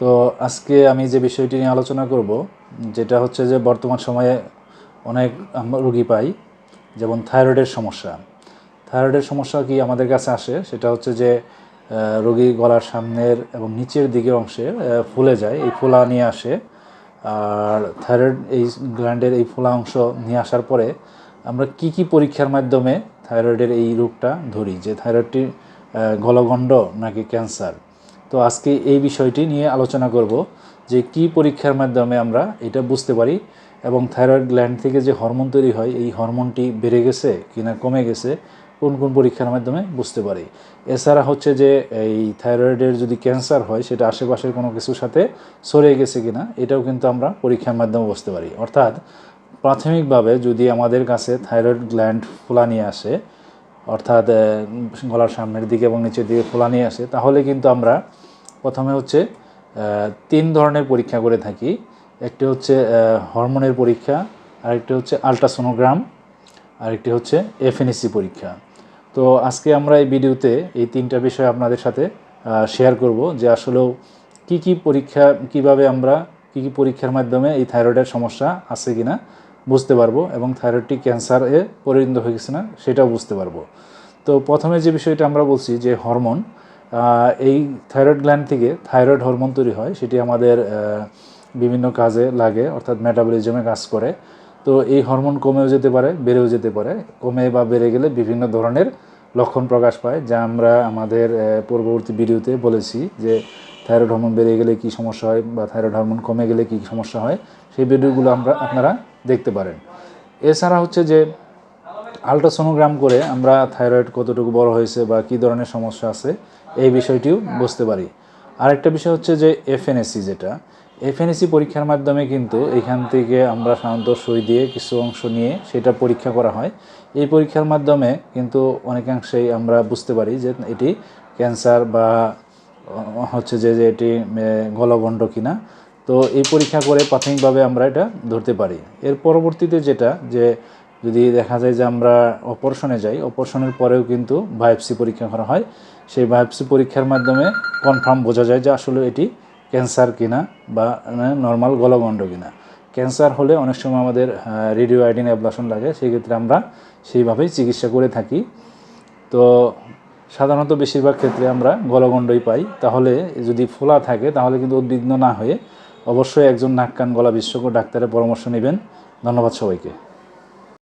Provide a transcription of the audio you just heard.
তো আজকে আমি যে বিষয়টি নিয়ে আলোচনা করব, যেটা হচ্ছে যে বর্তমান সময়ে অনেক আমরা রোগী পাই, যেমন থাইরয়েডের সমস্যা। থাইরয়েডের সমস্যা কি আমাদের কাছে আসে, সেটা হচ্ছে যে রোগী গলার সামনের এবং নিচের দিকের অংশে ফুলে যায়, এই ফোলা নিয়ে আসে। আর থাইরয়েড এই গ্ল্যান্ডের এই ফোলা অংশ নিয়ে আসার পরে আমরা কি পরীক্ষার মাধ্যমে থাইরয়েডের এই রোগটা ধরি, যে থাইরয়েডটি গলগণ্ড নাকি ক্যান্সার। তো আজকে এই বিষয়টি নিয়ে আলোচনা করব যে কি পরীক্ষার মাধ্যমে আমরা এটা বুঝতে পারি, এবং থাইরয়েড গ্ল্যান্ড থেকে যে হরমোন তৈরি হয় এই হরমোনটি বেড়ে গেছে কিনা কমে গেছে কোন কোন পরীক্ষার মাধ্যমে বুঝতে পারি। এছাড়া হচ্ছে যে এই থাইরয়েডের যদি ক্যান্সার হয় সেটা আশেপাশের কোনো কিছুর সাথে ছড়িয়ে গেছে কিনা এটাও কিন্তু আমরা পরীক্ষার মাধ্যমে বুঝতে পারি। অর্থাৎ প্রাথমিকভাবে যদি আমাদের কাছে থাইরয়েড গ্ল্যান্ড ফোলা নিয়ে আসে, অর্থাৎ গলার সামনের দিকে এবং নিচের দিকে ফোলা নিয়ে আসে, তাহলে কিন্তু আমরা প্রথমে হচ্ছে 3 ধরনের পরীক্ষা করে থাকি। একটি হচ্ছে হরমোনের পরীক্ষা, আরেকটি হচ্ছে আলট্রাসোনোগ্রাম, আরেকটি হচ্ছে এফএনএসি পরীক্ষা। তো আজকে আমরা এই ভিডিওতে এই 3টা বিষয় আপনাদের সাথে শেয়ার করব, যে আসলেও কি পরীক্ষা, কিভাবে আমরা কি পরীক্ষার মাধ্যমে এই থাইরয়েডের সমস্যা আছে কিনা বুঝতে পারবো, এবং থাইরয়েডটি ক্যান্সারে পরিণত হয়ে গেছে না সেটাও বুঝতে পারবো। তো প্রথমে যে বিষয়টা আমরা বলছি যে হরমোন, এই থাইরয়েড গ্ল্যান্ড থেকে থাইরয়েড হরমোন তৈরি হয়, সেটি আমাদের বিভিন্ন কাজে লাগে, অর্থাৎ মেটাবলিজমে কাজ করে। তো এই হরমোন কমেও যেতে পারে, বেড়েও যেতে পারে। কমে বা বেড়ে গেলে বিভিন্ন ধরনের লক্ষণ প্রকাশ পায়, যা আমরা আমাদের পূর্ববর্তী ভিডিওতে বলেছি, যে থাইরয়েড হরমোন বেড়ে গেলে কী সমস্যা হয় বা থাইরয়েড হরমোন কমে গেলে কী সমস্যা হয়, সেই ভিডিওগুলো আপনারা দেখতে পারেন। এছাড়া হচ্ছে যে আলট্রাসোনোগ্রাম করে আমরা থাইরয়েড কতটুকু বড় হয়েছে বা কী ধরনের সমস্যা আছে এই বিষয়টিও বুঝতে পারি। আরেকটা বিষয় হচ্ছে যে এফএনএসি, যেটা এফএনএসি পরীক্ষার মাধ্যমে কিন্তু এখান থেকে আমরা সাধারণত সই দিয়ে কিছু অংশ নিয়ে সেটা পরীক্ষা করা হয়। এই পরীক্ষার মাধ্যমে কিন্তু অনেকাংশেই আমরা বুঝতে পারি যে এটি ক্যান্সার বা হচ্ছে যে এটি গলগণ্ড কিনা। তো এই পরীক্ষা করে প্রাথমিকভাবে আমরা এটা ধরতে পারি। এর পরবর্তীতে যেটা, যে যদি দেখা যায় যে আমরা অপারেশনে যাই, অপারেশনের পরেও কিন্তু বায়োপসি পরীক্ষা করা হয়। সেই বায়োপসি পরীক্ষার মাধ্যমে কনফার্ম বোঝা যায় যে আসলে এটি ক্যান্সার কিনা বা নর্মাল গলগণ্ড কিনা। ক্যান্সার হলে অনেক সময় আমাদের রেডিও আয়োডিন অ্যাবলেশন লাগে, সেই ক্ষেত্রে আমরা সেইভাবেই চিকিৎসা করে থাকি। তো সাধারণত বেশিরভাগ ক্ষেত্রে আমরা গলগণ্ডই পাই। তাহলে যদি ফোলা থাকে তাহলে কিন্তু উদ্বিগ্ন না হয়ে অবশ্যই একজন নাক কান গলা বিশেষজ্ঞ ডাক্তারের পরামর্শ নেবেন। ধন্যবাদ সবাইকে।